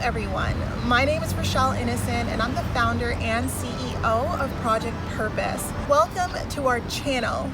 everyone. My name is Rochelle Innocent and I'm the founder and CEO of Project Purpose. Welcome to our channel.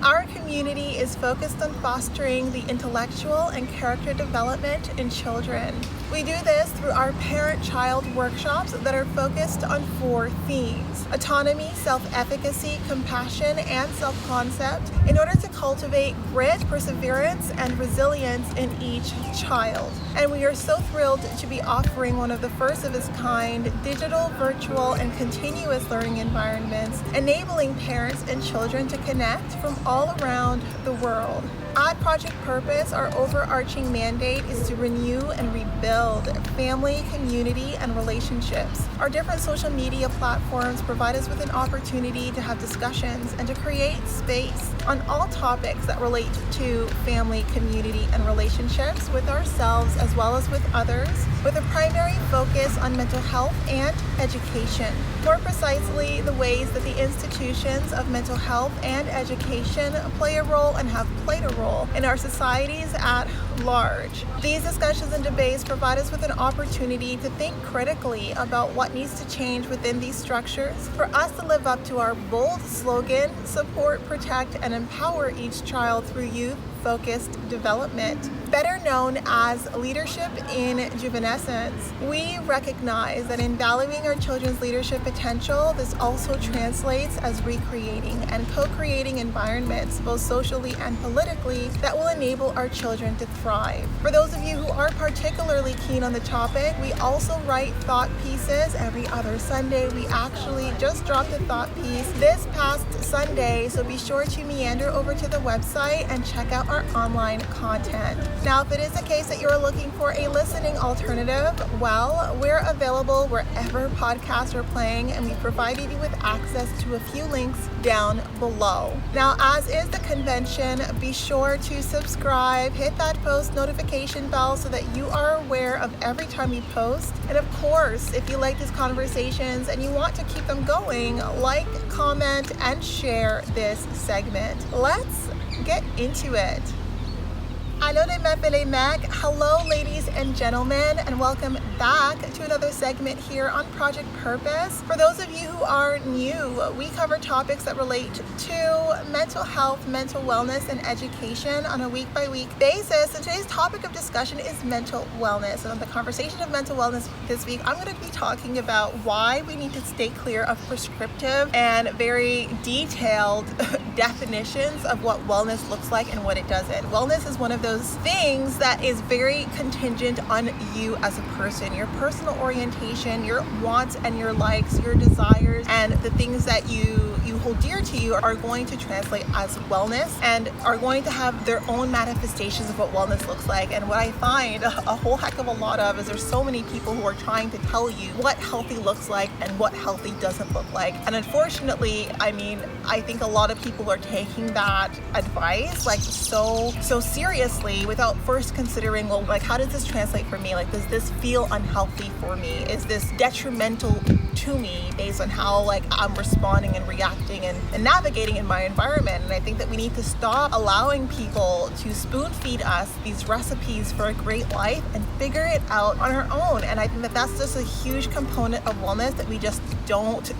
Our community is focused on fostering the intellectual and character development in children. We do this through our parent-child workshops that are focused on 4 themes: autonomy, self-efficacy, compassion, and self-concept, in order to cultivate grit, perseverance, and resilience in each child. And we are so thrilled to be offering one of the first of its kind digital, virtual, and continuous learning environments, enabling parents and children to connect from all around the world. At Project Purpose, our overarching mandate is to renew and rebuild family, community, and relationships. Our different social media platforms provide us with an opportunity to have discussions and to create space on all topics that relate to family, community, and relationships with ourselves as well as with others, with a primary focus on mental health and education. More precisely, the ways that the institutions of mental health and education play a role and have played a role in our societies at large. These discussions and debates provide us with an opportunity to think critically about what needs to change within these structures for us to live up to our bold slogan: support, protect, and empower each child through youth-focused development. Better known as leadership in juvenescence, we recognize that in valuing our children's leadership potential, this also translates as recreating and co-creating environments, both socially and politically, that will enable our children to thrive. For those of you who are particularly keen on the topic, we also write thought pieces every other Sunday. We actually just dropped a thought piece this past Sunday, so be sure to meander over to the website and check out our online content. Now, if it is the case that you're looking for a listening alternative, well, we're available wherever podcasts are playing, and we provided you with access to a few links down below. Now, as is the convention, be sure to subscribe, hit that post notification bell so that you are aware of every time we post. And of course, if you like these conversations and you want to keep them going, like, comment, and share this segment. Let's get into it. Allô les mecs et les mecs. Hello ladies and gentlemen, and welcome back to another segment here on Project Purpose. For those of you who are new, we cover topics that relate to mental health, mental wellness, and education on a week-by-week basis. And today's topic of discussion is mental wellness. And on the conversation of mental wellness this week, I'm going to be talking about why we need to stay clear of prescriptive and very detailed definitions of what wellness looks like and what it doesn't. Wellness is one of those things that is very contingent on you as a person, your personal orientation, your wants and your likes, your desires, and the things that you hold dear to you are going to translate as wellness and are going to have their own manifestations of what wellness looks like. And what I find a whole heck of a lot of is there's so many people who are trying to tell you what healthy looks like and what healthy doesn't look like. And unfortunately, I think a lot of people are taking that advice like so seriously without first considering, well, like, how does this translate for me? Like, does this feel unhealthy for me? Is this detrimental to me based on how I'm responding and reacting and navigating in my environment? And I think that we need to stop allowing people to spoon feed us these recipes for a great life and figure it out on our own. And I think that that's just a huge component of wellness that we just don't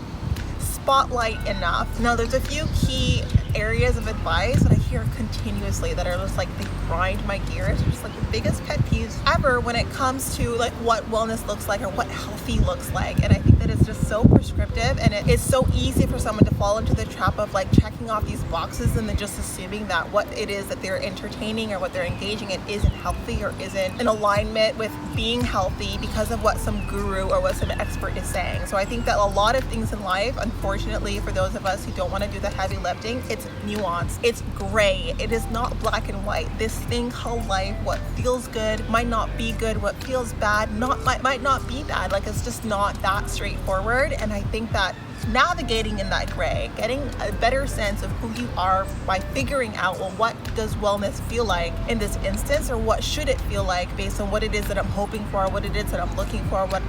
spotlight enough. Now, there's a few key areas of advice that I hear continuously that are just they grind my gears. They're just the biggest pet peeves ever when it comes to what wellness looks like or what healthy looks like. And I think that it's just so prescriptive, and it is so easy for someone to fall into the trap of checking off these boxes and then just assuming that what it is that they're entertaining or what they're engaging in isn't healthy or isn't in alignment with being healthy because of what some guru or what some expert is saying. So I think that a lot of things in life, unfortunately, for those of us who don't want to do the heavy lifting, it's nuanced, it's gray, it is not black and white. This thing called life, what feels good might not be good, what feels bad might not be bad. It's just not that straightforward. And I think that navigating in that gray, getting a better sense of who you are by figuring out, well, what does wellness feel like in this instance, or what should it feel like based on what it is that I'm hoping for, what it is that I'm looking for, what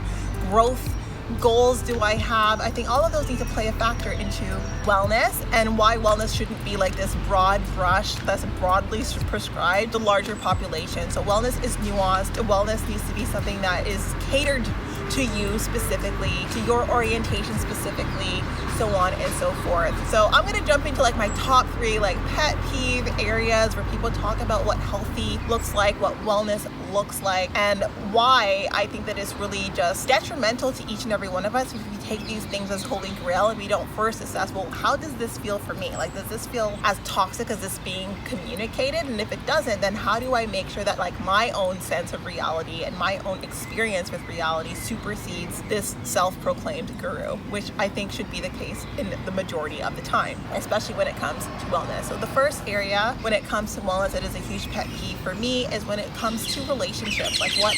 growth goals do I have? I think all of those need to play a factor into wellness, and why wellness shouldn't be like this broad brush that's broadly prescribed to larger population. So wellness is nuanced. Wellness needs to be something that is catered to you specifically, to your orientation specifically, so on and so forth. So I'm gonna jump into like my top 3 like pet peeve areas where people talk about what healthy looks like, what wellness looks like, and why I think that it's really just detrimental to each and every one of us if we take these things as holy grail and we don't first assess, well, how does this feel for me? Like, does this feel as toxic as it's being communicated? And if it doesn't, then how do I make sure that like my own sense of reality and my own experience with reality supersedes this self-proclaimed guru, which I think should be the case in the majority of the time, especially when it comes to wellness. So the first area when it comes to wellness that is a huge pet peeve for me is when it comes to relationships, like what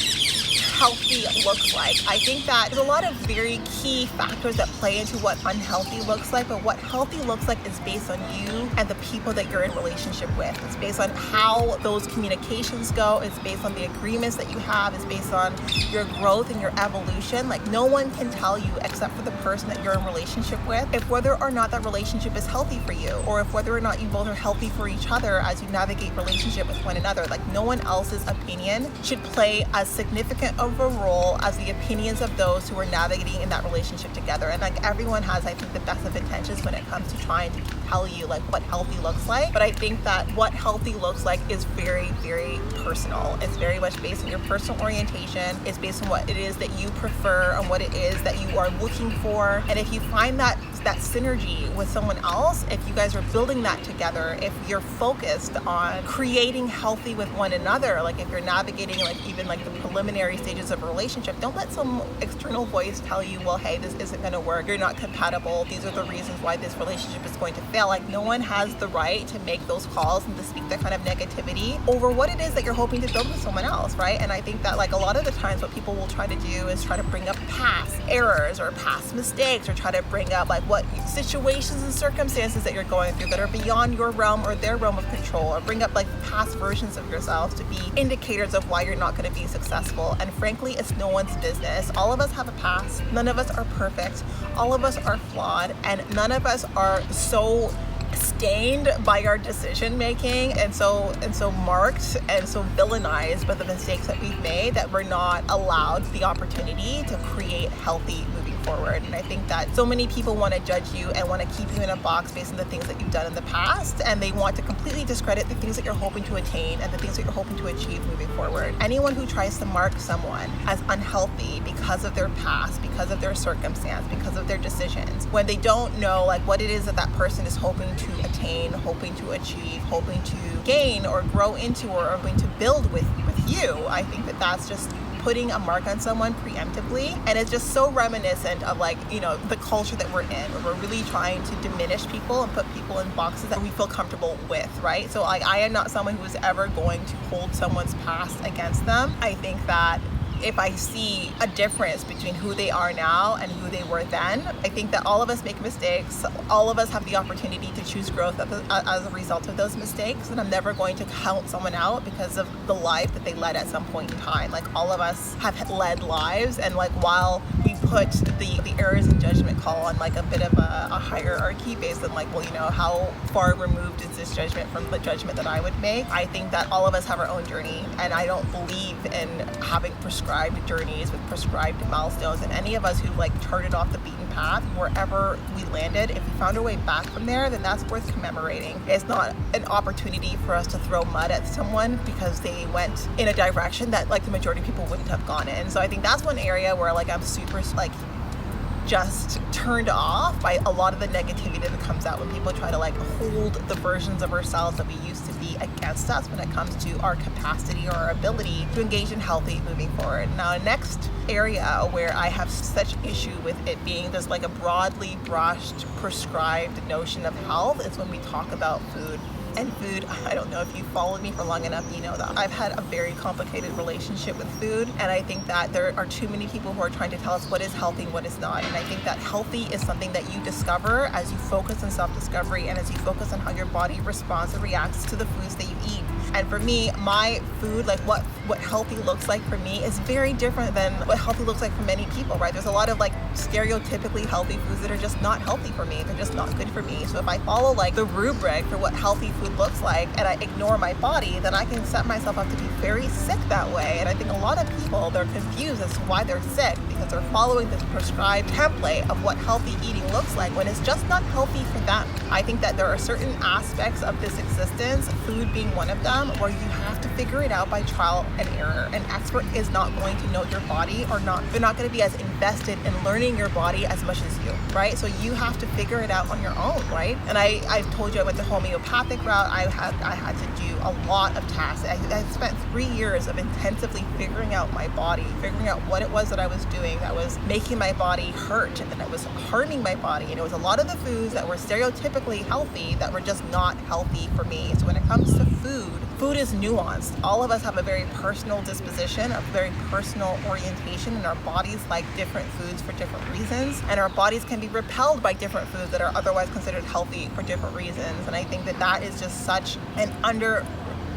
healthy looks like. I think that there's a lot of very key factors that play into what unhealthy looks like, but what healthy looks like is based on you and the people that you're in relationship with. It's based on how those communications go. It's based on the agreements that you have. It's based on your growth and your evolution. Like, no one can tell you except for the person that you're in relationship with if whether or not that relationship is healthy for you, or if whether or not you both are healthy for each other as you navigate relationship with one another. Like, no one else's opinion should play as significant of a role as the opinions of those who are navigating in that relationship together. And like, everyone has, I think, the best of intentions when it comes to trying to tell you like what healthy looks like. But I think that what healthy looks like is very, very personal. It's very much based on your personal orientation. It's based on what it is that you prefer and what it is that you are looking for. And if you find that synergy with someone else, if you guys are building that together, if you're focused on creating healthy with one another, like if you're navigating like even like the preliminary stages of a relationship, don't let some external voice tell you, well, hey, this isn't going to work, you're not compatible, these are the reasons why this relationship is going to fail. Like, no one has the right to make those calls and to speak that kind of negativity over what it is that you're hoping to build with someone else, right? And I think that like a lot of the times what people will try to do is try to bring up past errors or past mistakes, or try to bring up like what situations and circumstances that you're going through that are beyond your realm or their realm of control, or bring up like past versions of yourselves to be indicators of why you're not going to be successful. And frankly, it's no one's business. All of us have a past. None of us are perfect. All of us are flawed, and none of us are so stained by our decision making and so marked and so villainized by the mistakes that we've made that we're not allowed the opportunity to create healthy moving forward. And I think that so many people want to judge you and want to keep you in a box based on the things that you've done in the past, and they want to completely discredit the things that you're hoping to attain and the things that you're hoping to achieve moving forward. Anyone who tries to mark someone as unhealthy because of their past, because of their circumstance, because of their decisions, when they don't know like what it is that that person is hoping to attain, hoping to achieve, hoping to gain or grow into, or hoping to build with you, I think that that's just putting a mark on someone preemptively. And it's just so reminiscent of like, you know, the culture that we're in, where we're really trying to diminish people and put people in boxes that we feel comfortable with, right? So like, I am not someone who is ever going to hold someone's past against them. I think that if I see a difference between who they are now and who they were then, I think that all of us make mistakes. All of us have the opportunity to choose growth as a result of those mistakes. And I'm never going to count someone out because of the life that they led at some point in time. Like, all of us have led lives, and like, while we put the errors and judgment call on like a bit of a hierarchy based on like, well, you know, how far removed is this judgment from the judgment that I would make, I think that all of us have our own journey, and I don't believe in having prescribed journeys with prescribed milestones. And any of us who like charted off the beaten path, wherever we landed, if we found our way back from there, then that's worth commemorating. It's not an opportunity for us to throw mud at someone because they went in a direction that like the majority of people wouldn't have gone in. So I think that's one area where like I'm super like just turned off by a lot of the negativity that comes out when people try to like hold the versions of ourselves that we used to be against us when it comes to our capacity or our ability to engage in healthy moving forward. Now, next area where I have such issue with it being just like a broadly brushed prescribed notion of health is when we talk about food. And food, I don't know if you've followed me for long enough, you know that I've had a very complicated relationship with food. And I think that there are too many people who are trying to tell us what is healthy and what is not. And I think that healthy is something that you discover as you focus on self-discovery and as you focus on how your body responds and reacts to the foods that you eat. And for me, my food, like what healthy looks like for me is very different than what healthy looks like for many people, right? There's a lot of like stereotypically healthy foods that are just not healthy for me. They're just not good for me. So if I follow like the rubric for what healthy food looks like and I ignore my body, then I can set myself up to be very sick that way. And I think a lot of people, they're confused as to why they're sick because they're following this prescribed template of what healthy eating looks like when it's just not healthy for them. I think that there are certain aspects of this existence, food being one of them, where you have to figure it out by trial and error. An expert is not going to know your body, or they're not going to be as invested in learning your body as much as you, right? So you have to figure it out on your own, right? And I've told you I went the homeopathic route. I had to do a lot of tasks. I spent 3 years of intensively figuring out my body, figuring out what it was that I was doing that was making my body hurt and that was harming my body. And it was a lot of the foods that were stereotypically healthy that were just not healthy for me. So when it comes to food is nuanced. All of us have a very personal disposition, a very personal orientation, and our bodies like different foods for different reasons. And our bodies can be repelled by different foods that are otherwise considered healthy for different reasons. And I think that is just such an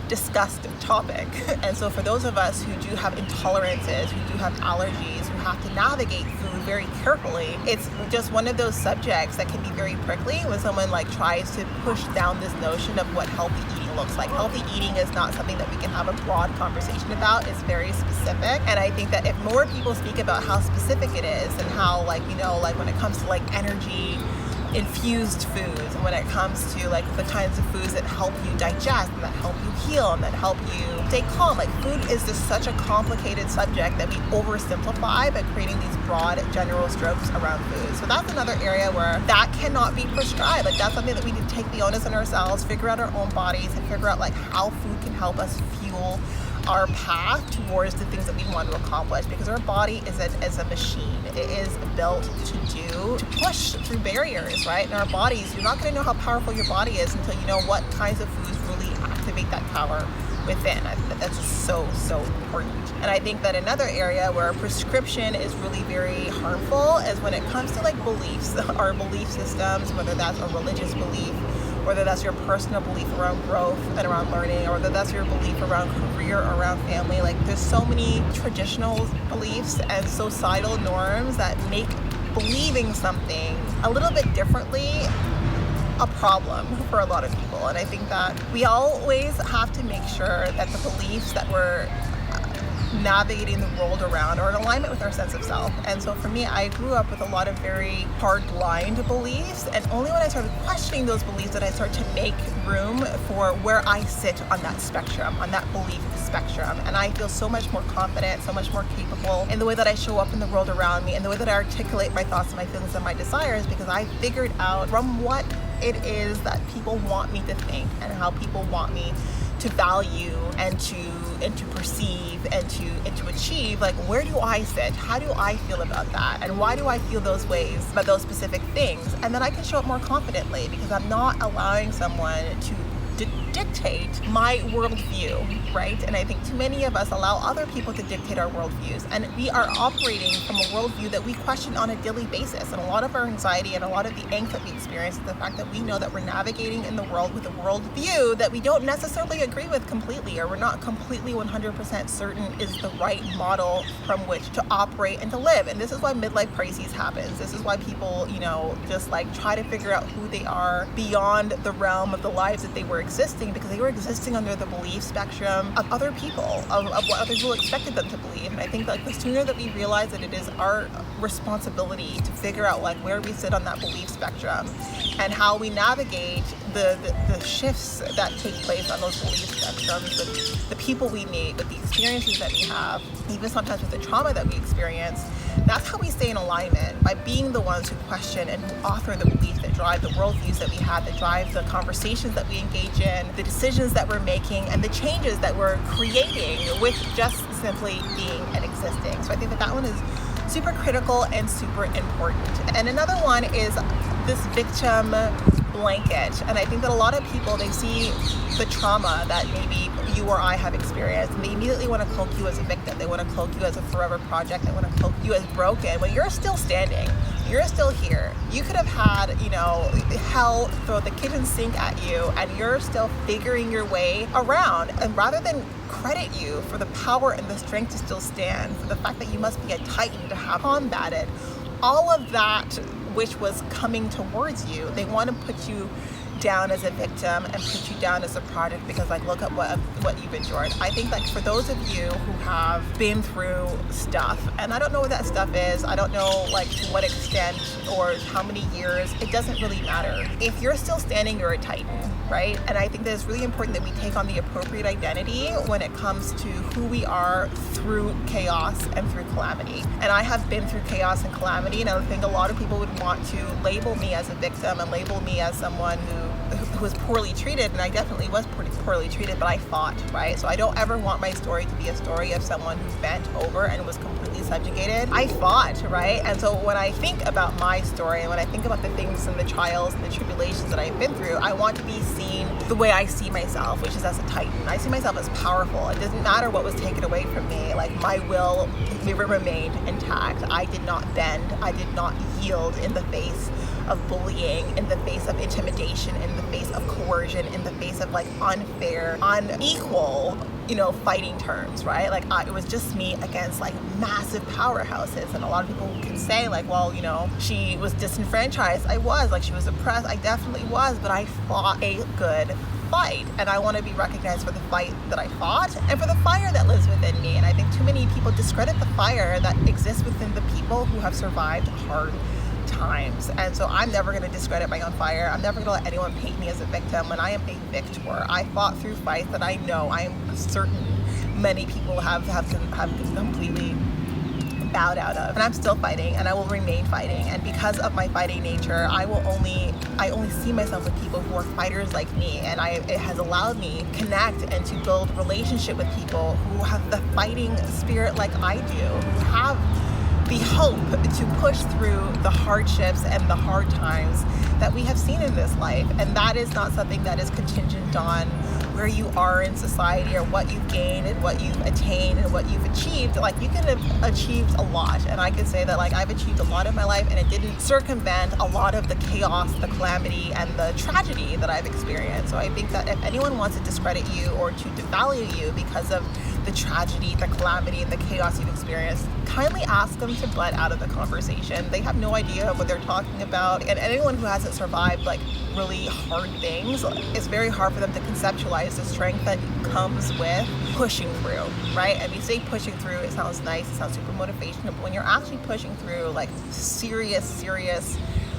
discussed topic. And so for those of us who do have intolerances, who do have allergies, who have to navigate food very carefully, it's just one of those subjects that can be very prickly when someone like tries to push down this notion of what healthy eating looks like. Healthy eating is not something that we can have a broad conversation about. It's very specific. And I think that if more people speak about how specific it is and how like when it comes to like energy infused foods, and when it comes to like the kinds of foods that help you digest and that help you heal and that help you stay calm, like food is just such a complicated subject that we oversimplify by creating these broad general strokes around food. So that's another area where that cannot be prescribed. Like that's something that we need to take the onus on ourselves, figure out our own bodies, and figure out like how food can help us fuel our path towards the things that we want to accomplish, because our body is a machine. It is built to push through barriers, right? And our bodies, you're not going to know how powerful your body is until you know what kinds of foods really activate that power within. I think that's just so important. And I think that another area where prescription is really very harmful is when it comes to like beliefs, our belief systems, whether that's a religious belief, whether that's your personal belief around growth and around learning, or whether that's your belief around career or around family. Like there's so many traditional beliefs and societal norms that make believing something a little bit differently a problem for a lot of people. And I think that we always have to make sure that the beliefs that we're navigating the world around are in alignment with our sense of self. And so for me, I grew up with a lot of very hard-lined beliefs, and only when I started questioning those beliefs did I start to make room for where I sit on that spectrum, on that belief spectrum. And I feel so much more confident, so much more capable in the way that I show up in the world around me and the way that I articulate my thoughts and my feelings and my desires, because I figured out from what it is that people want me to think and how people want me to value and to perceive and to achieve, like where do I sit? How do I feel about that? And why do I feel those ways about those specific things? And then I can show up more confidently because I'm not allowing someone to dictate my worldview, right? And I think too many of us allow other people to dictate our worldviews, and we are operating from a worldview that we question on a daily basis. And a lot of our anxiety and a lot of the angst that we experience is the fact that we know that we're navigating in the world with a worldview that we don't necessarily agree with completely, or we're not completely 100% certain is the right model from which to operate and to live. And this is why midlife crises happens. This is why people, just like try to figure out who they are beyond the realm of the lives that they were existing, because they were existing under the belief spectrum of other people, of what other people expected them to believe. And I think like the sooner that we realize that it is our responsibility to figure out like where we sit on that belief spectrum and how we navigate the shifts that take place on those belief spectrums, the people we meet, with the experiences that we have, even sometimes with the trauma that we experience, that's how we stay in alignment, by being the ones who question and who author the beliefs that drive the worldviews that we have, that drive the conversations that we engage in, the decisions that we're making, and the changes that we're creating with just simply being and existing. So I think that one is super critical and super important. And another one is this victim blanket. And I think that a lot of people, they see the trauma that maybe you or I have experienced, and they immediately want to cloak you as a victim. They want to cloak you as a forever project. They want to cloak you as broken when you're still standing. you're still here. You could have had, hell throw the kitchen sink at you, and you're still figuring your way around. And rather than credit you for the power and the strength to still stand, for the fact that you must be a titan to have combated all of that which was coming towards you, they want to put you down as a victim and put you down as a product because look at what you've endured. I think for those of you who have been through stuff, and I don't know what that stuff is, I don't know to what extent or how many years, it doesn't really matter. If you're still standing, you're a titan, right? And I think that it's really important that we take on the appropriate identity when it comes to who we are through chaos and through calamity. And I have been through chaos and calamity, and I think a lot of people would want to label me as a victim and label me as someone who was poorly treated, and I definitely was pretty poorly treated, but I fought, right? So I don't ever want my story to be a story of someone who bent over and was completely subjugated. I fought, right? And so when I think about my story and when I think about the things and the trials and the tribulations that I've been through, I want to be seen the way I see myself, which is as a titan. I see myself as powerful. It doesn't matter what was taken away from me. My will remained intact. I did not bend. I did not yield in the face of bullying, in the face of intimidation, in the face of coercion, in the face of unfair, unequal, fighting terms, right? It was just me against massive powerhouses. And a lot of people can say she was disenfranchised. I was, she was oppressed. I definitely was, but I fought a good fight, and I want to be recognized for the fight that I fought and for the fire that lives within me. And I think too many people discredit the fire that exists within the people who have survived hard times. And so I'm never going to discredit my own fire. I'm never going to let anyone paint me as a victim when I am a victor. I fought through fights that I know, I am certain many people have completely bowed out of, and I'm still fighting, and I will remain fighting. And because of my fighting nature, I only see myself with people who are fighters like me, and it has allowed me to connect and to build relationship with people who have the fighting spirit like I do, who have the hope to push through the hardships and the hard times that we have seen in this life. And that is not something that is contingent on where you are in society or what you've gained and what you've attained and what you've achieved. You can have achieved a lot, and I can say that I've achieved a lot in my life, and it didn't circumvent a lot of the chaos, the calamity, and the tragedy that I've experienced. So I think that if anyone wants to discredit you or to devalue you because of the tragedy, the calamity, and the chaos you've experienced, kindly ask them to butt out of the conversation. They have no idea what they're talking about. And anyone who hasn't survived really hard things, it's very hard for them to conceptualize the strength that comes with pushing through, right? I mean, say pushing through, it sounds nice, it sounds super motivational, but when you're actually pushing through serious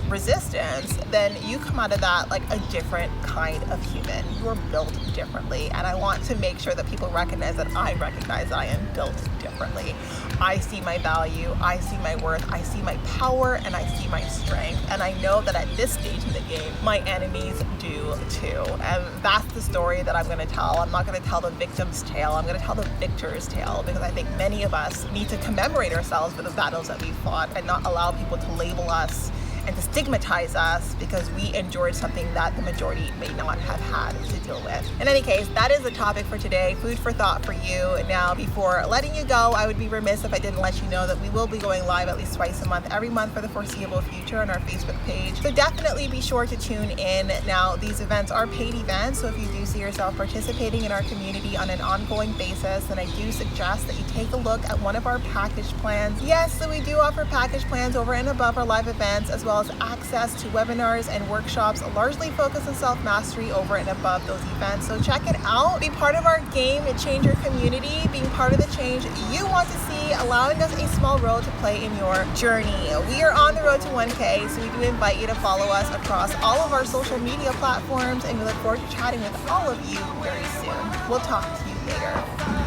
resistance, then you come out of that a different kind of human. You're built differently, and I want to make sure that people recognize that I recognize that I am built differently. I see my value, I see my worth, I see my power, and I see my strength, and I know that at this stage in the game, my enemies do too. And that's the story that I'm going to tell. I'm not going to tell the victim's tale. I'm going to tell the victor's tale, because I think many of us need to commemorate ourselves for the battles that we fought and not allow people to label us and to stigmatize us because we endured something that the majority may not have had to deal with. In any case, that is the topic for today, food for thought for you. Now, before letting you go, I would be remiss if I didn't let you know that we will be going live at least twice a month, every month for the foreseeable future on our Facebook page. So definitely be sure to tune in. Now, these events are paid events, so if you do see yourself participating in our community on an ongoing basis, then I do suggest that you take a look at one of our package plans. Yes, so we do offer package plans over and above our live events, as well as access to webinars and workshops largely focused on self-mastery over and above those events. So check it out. Be part of our game changer community, being part of the change you want to see, allowing us a small role to play in your journey. We are on the road to 1K, so we do invite you to follow us across all of our social media platforms, and we look forward to chatting with all of you very soon. We'll talk to you later.